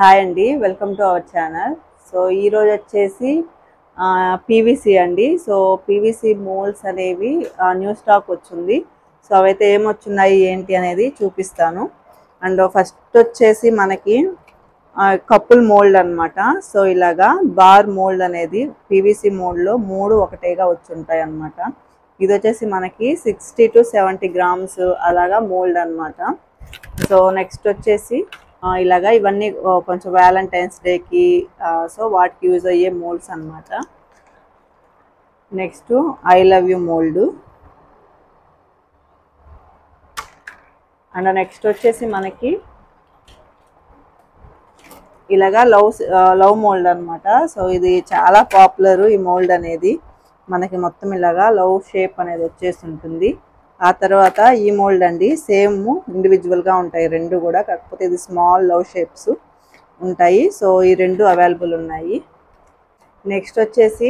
Hi అండి, welcome to our channel. So ఈరోజు వచ్చేసి పీవీసీ అండి. సో పీవీసీ మోల్స్ అనేవి న్యూ స్టాక్ వచ్చింది. సో అవైతే ఏమొచ్చున్నాయి ఏంటి అనేది చూపిస్తాను. అండ్ ఫస్ట్ వచ్చేసి మనకి కపుల్ మోల్డ్ అనమాట. సో ఇలాగా బార్ మోల్డ్ అనేది పీవీసీ మోల్డ్లో 3 ఒకటేగా వచ్చి ఉంటాయి అనమాట. ఇది వచ్చేసి మనకి 60 to 70 grams అలాగా మోల్డ్ అనమాట. సో నెక్స్ట్ వచ్చేసి ఇలాగా ఇవన్నీ కొంచెం వ్యాలంటైన్స్ డేకి సో వాటికి యూజ్ అయ్యే మోల్డ్స్ అనమాట. Next I love you mould. And next వచ్చేసి మనకి ఇలాగా లవ్ మోల్డ్ అనమాట. సో ఇది చాలా పాపులర్. ఈ మోల్డ్ అనేది మనకి మొత్తం ఇలాగా లవ్ షేప్ అనేది వచ్చేసి ఉంటుంది. ఆ తర్వాత ఈ మోల్డ్ అండి సేమ్ ఇండివిజువల్గా ఉంటాయి రెండు కూడా, కాకపోతే ఇది స్మాల్ లవ్ షేప్స్ ఉంటాయి. సో ఈ రెండు అవైలబుల్ ఉన్నాయి. నెక్స్ట్ వచ్చేసి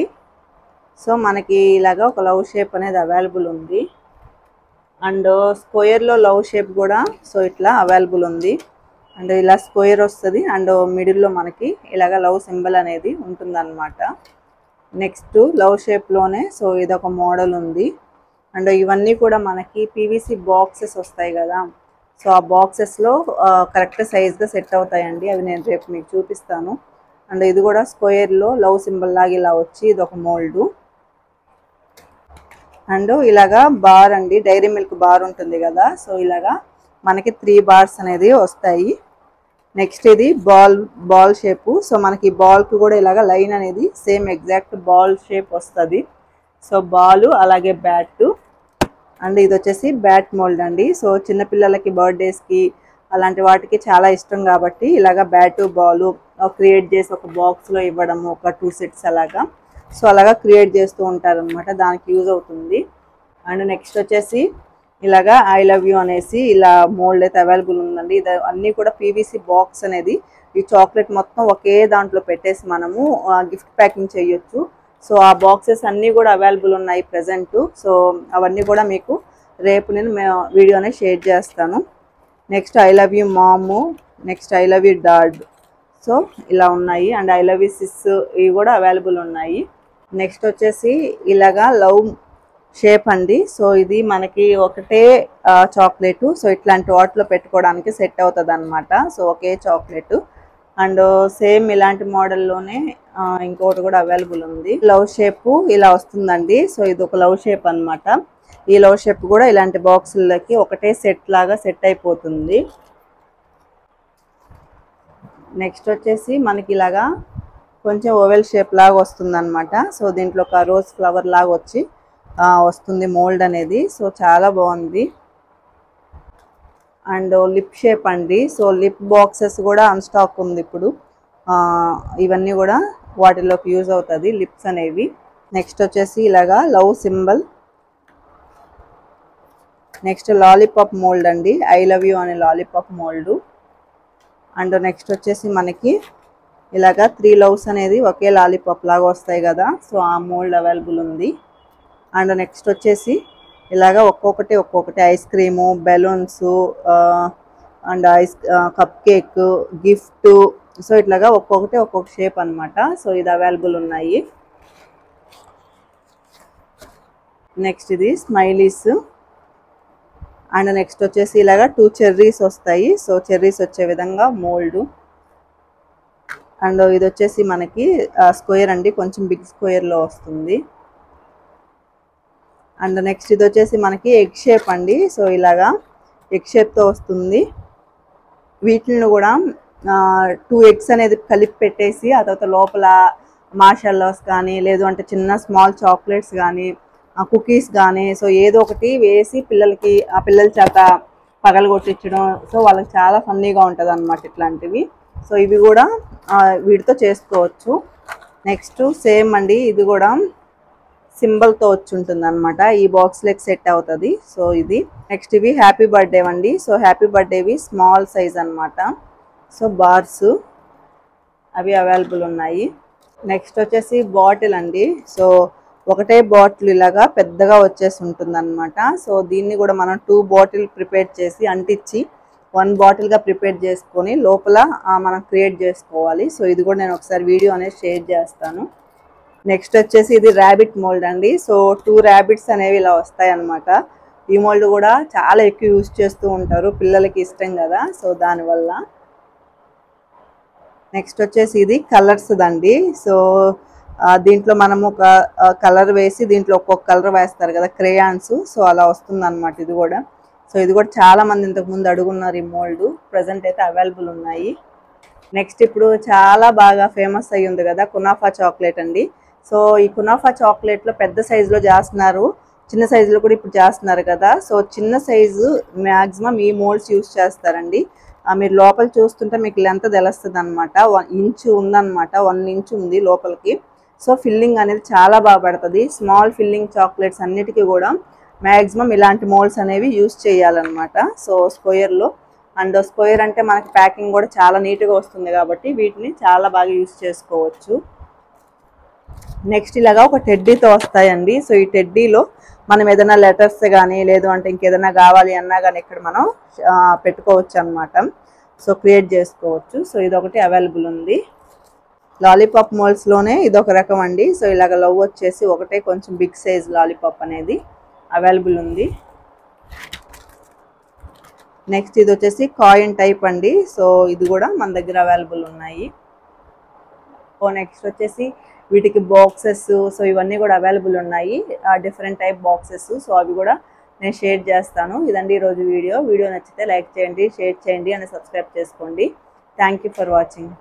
సో మనకి ఇలాగా ఒక లవ్ షేప్ అనేది అవైలబుల్ ఉంది. అండ్ స్క్వేర్లో లవ్ షేప్ కూడా సో ఇట్లా అవైలబుల్ ఉంది. అండ్ ఇలా స్క్వేర్ వస్తుంది అండ్ మిడిల్లో మనకి ఇలాగ లవ్ సింబల్ అనేది ఉంటుందన్నమాట. నెక్స్ట్ లవ్ షేప్లోనే సో ఇదొక మోడల్ ఉంది. అండ్ ఇవన్నీ కూడా మనకి పీవీసీ బాక్సెస్ వస్తాయి కదా, సో ఆ బాక్సెస్లో కరెక్ట్ సైజ్గా సెట్ అవుతాయండి. అవి నేను రేపు మీకు చూపిస్తాను. అండ్ ఇది కూడా స్క్వేర్లో లవ్ సింబల్ లాగా ఇలా వచ్చి ఇది ఒక మోల్డ్. అండ్ ఇలాగా బార్ అండి, డైరీ మిల్క్ బార్ ఉంటుంది కదా, సో ఇలాగా మనకి 3 bars అనేది వస్తాయి. నెక్స్ట్ ఇది బాల్ షేపు. సో మనకి బాల్కి కూడా ఇలాగా లైన్ అనేది సేమ్ ఎగ్జాక్ట్ బాల్ షేప్ వస్తుంది. సో బాలు అలాగే బ్యాట్. అండ్ ఇది వచ్చేసి బ్యాట్ మోల్డ్ అండి. సో చిన్నపిల్లలకి బర్త్డేస్కి అలాంటి వాటికి చాలా ఇష్టం కాబట్టి ఇలాగా బ్యాటు బాలు క్రియేట్ చేసి ఒక బాక్స్లో ఇవ్వడము, ఒక 2 sets అలాగా. సో అలాగా క్రియేట్ చేస్తూ ఉంటారనమాట, దానికి యూజ్ అవుతుంది. అండ్ నెక్స్ట్ వచ్చేసి ఇలాగా ఐ లవ్ యూ అనేసి ఇలా మోల్డ్ అయితే అవైలబుల్ ఉందండి. ఇది అన్నీ కూడా పీవీసీ బాక్స్ అనేది ఈ చాక్లెట్ మొత్తం ఒకే దాంట్లో పెట్టేసి మనము గిఫ్ట్ ప్యాకింగ్ చేయొచ్చు. సో ఆ బాక్సెస్ అన్నీ కూడా అవైలబుల్ ఉన్నాయి ప్రజెంట్. సో అవన్నీ కూడా మీకు రేపు నేను వీడియోనే షేర్ చేస్తాను. నెక్స్ట్ ఐ లవ్ యూ మాము, next I love you dad. So ఇలా ఉన్నాయి. And I love you sys ఇవి కూడా అవైలబుల్ ఉన్నాయి. నెక్స్ట్ వచ్చేసి ఇలాగా లవ్ షేప్ అండి. సో ఇది మనకి ఒకటే చాక్లెట్. సో ఇట్లాంటి వాటిలో పెట్టుకోవడానికి సెట్ అవుతుంది అనమాట. So okay chocolate. And same ఇలాంటి మోడల్లోనే ఇంకోటి కూడా అవైలబుల్ ఉంది. లవ్ షేప్ ఇలా వస్తుందండి. సో ఇది ఒక లవ్ షేప్ అనమాట. ఈ లవ్ షేప్ కూడా ఇలాంటి బాక్సులకి ఒకటే సెట్ లాగా సెట్ అయిపోతుంది. నెక్స్ట్ వచ్చేసి మనకి ఇలాగా కొంచెం ఓవెల్ షేప్ లాగా వస్తుంది అనమాట. సో దీంట్లో ఒక రోజ్ ఫ్లవర్ లాగా వచ్చి వస్తుంది మోల్డ్ అనేది. సో చాలా బాగుంది. అండ్ లిప్ షేప్ అండి. సో లిప్ బాక్సెస్ కూడా అన్స్టాక్ ఉంది ఇప్పుడు. ఇవన్నీ కూడా వాటిలోకి యూజ్ అవుతుంది లిప్స్ అనేవి. నెక్స్ట్ వచ్చేసి ఇలాగా love symbol. Next lollipop mould అండి, ఐ లవ్ యూ అనే లాలీపాప్ మోల్డ్. అండ్ నెక్స్ట్ వచ్చేసి మనకి ఇలాగా 3 loves అనేది ఒకే లాలీపాప్ లాగా వస్తాయి కదా, సో ఆ మోల్డ్ అవైలబుల్ ఉంది. అండ్ నెక్స్ట్ వచ్చేసి ఇలాగా ఒక్కొక్కటి ice cream, balloons and cup cake, gift. So ఇట్లాగా ఒక్కొక్క షేప్ అనమాట. సో ఇది అవైలబుల్ ఉన్నాయి. నెక్స్ట్ ఇది స్మైలీస్. అండ్ నెక్స్ట్ వచ్చేసి ఇలాగా 2 చెర్రీస్ వస్తాయి. సో చెర్రీస్ వచ్చే విధంగా మోల్డ్. అండ్ ఇది వచ్చేసి మనకి స్క్వేర్ అండి, కొంచెం బిగ్ స్క్వేర్లో వస్తుంది. అండ్ నెక్స్ట్ ఇది వచ్చేసి మనకి ఎగ్ షేప్ అండి. సో ఇలాగా ఎగ్ షేప్తో వస్తుంది. వీటిని కూడా 2 eggs అనేది కలిపి పెట్టేసి ఆ తర్వాత లోపల మార్షల్లోస్ కానీ లేదు అంటే చిన్న స్మాల్ చాక్లెట్స్ కానీ కుకీస్ కానీ సో ఏదో ఒకటి వేసి పిల్లలకి ఆ పిల్లల చేత పగలగొట్టించడం. సో వాళ్ళకి చాలా ఫన్నీగా ఉంటుంది అనమాట ఇట్లాంటివి. సో ఇవి కూడా వీటితో చేసుకోవచ్చు. నెక్స్ట్ సేమ్ అండి, ఇది కూడా సింబల్తో వచ్చి ఉంటుంది అనమాట. ఈ బాక్స్లోకి సెట్ అవుతుంది. సో ఇది నెక్స్ట్ ఇవి హ్యాపీ బర్త్డే అండి. సో హ్యాపీ బర్త్డేవి స్మాల్ సైజ్ అనమాట. సో బార్స్ అవి అవైలబుల్ ఉన్నాయి. నెక్స్ట్ వచ్చేసి బాటిల్ అండి. సో ఒకటే బాటిల్ ఇలాగా పెద్దగా వచ్చేసి ఉంటుంది అనమాట. సో దీన్ని కూడా మనం 2 బాటిల్ ప్రిపేర్ చేసి అంటించి 1 బాటిల్గా ప్రిపేర్ చేసుకొని లోపల మనం క్రియేట్ చేసుకోవాలి. సో ఇది కూడా నేను ఒకసారి వీడియో అనేది షేర్ చేస్తాను. నెక్స్ట్ వచ్చేసి ఇది ర్యాబిట్ మోల్డ్ అండి. సో 2 ర్యాబిట్స్ అనేవి ఇలా వస్తాయి అన్నమాట. ఈ మోల్డ్ కూడా చాలా ఎక్కువ యూజ్ చేస్తూ ఉంటారు, పిల్లలకి ఇష్టం కదా, సో దానివల్ల. నెక్స్ట్ వచ్చేసి ఇది కలర్స్ దండి. సో దీంట్లో మనం ఒక కలర్ వేసి దీంట్లో ఒక్కొక్క కలర్ వేస్తారు కదా, క్రేయాన్స్. సో అలా వస్తుంది అనమాట ఇది కూడా. సో ఇది కూడా చాలా మంది ఇంతకు ముందు అడుగున్నారు ఈ మోల్డ్. ప్రజెంట్ అయితే అవైలబుల్ ఉన్నాయి. నెక్స్ట్ ఇప్పుడు చాలా బాగా ఫేమస్ అయ్యి ఉంది కదా కునాఫా చాక్లెట్ అండి. సో ఈ కునాఫా చాక్లెట్లో పెద్ద సైజులో చేస్తున్నారు, చిన్న సైజులో కూడా ఇప్పుడు చేస్తున్నారు కదా. సో చిన్న సైజు మ్యాక్సిమం ఈ మోల్డ్స్ యూస్ చేస్తారండి. మీరు లోపల చూస్తుంటే మీకు లెంత్ తెలుస్తుంది అనమాట. 1 ఇంచు ఉందన్నమాట, 1 ఇంచు ఉంది లోపలికి. సో ఫిల్లింగ్ అనేది చాలా బాగా పడుతుంది. స్మాల్ ఫిల్లింగ్ చాక్లెట్స్ అన్నిటికీ కూడా మ్యాక్సిమం ఇలాంటి మోల్డ్స్ అనేవి యూస్ చేయాలన్నమాట. సో స్క్వేర్లో, అండ్ స్క్వేర్ అంటే మనకి ప్యాకింగ్ కూడా చాలా నీట్గా వస్తుంది కాబట్టి వీటిని చాలా బాగా యూస్ చేసుకోవచ్చు. నెక్స్ట్ ఇలాగా ఒక టెడ్డీతో వస్తాయండి. సో ఈ టెడ్డీలో మనం ఏదైనా లెటర్స్ కానీ లేదు అంటే ఇంకేదైనా కావాలి అన్నా కానీ ఇక్కడ మనం పెట్టుకోవచ్చు అనమాట. సో క్రియేట్ చేసుకోవచ్చు. సో ఇదొకటి అవైలబుల్ ఉంది. లాలీపాప్ మోల్డ్స్లోనే ఇదొక రకం అండి. సో ఇలాగ లవ్ వచ్చేసి ఒకటే కొంచెం బిగ్ సైజ్ లాలీపాప్ అనేది అవైలబుల్ ఉంది. నెక్స్ట్ ఇది వచ్చేసి కాయిన్ టైప్ అండి. సో ఇది కూడా మన దగ్గర అవైలబుల్ ఉన్నాయి. సో నెక్స్ట్ వచ్చేసి వీటికి బాక్సెస్, సో ఇవన్నీ కూడా అవైలబుల్ ఉన్నాయి, డిఫరెంట్ టైప్ బాక్సెస్. సో అవి కూడా నేను షేర్ చేస్తాను. ఇదండి ఈరోజు వీడియో. వీడియో నచ్చితే లైక్ చేయండి, షేర్ చేయండి అండ్ సబ్స్క్రైబ్ చేసుకోండి. Thank you for watching.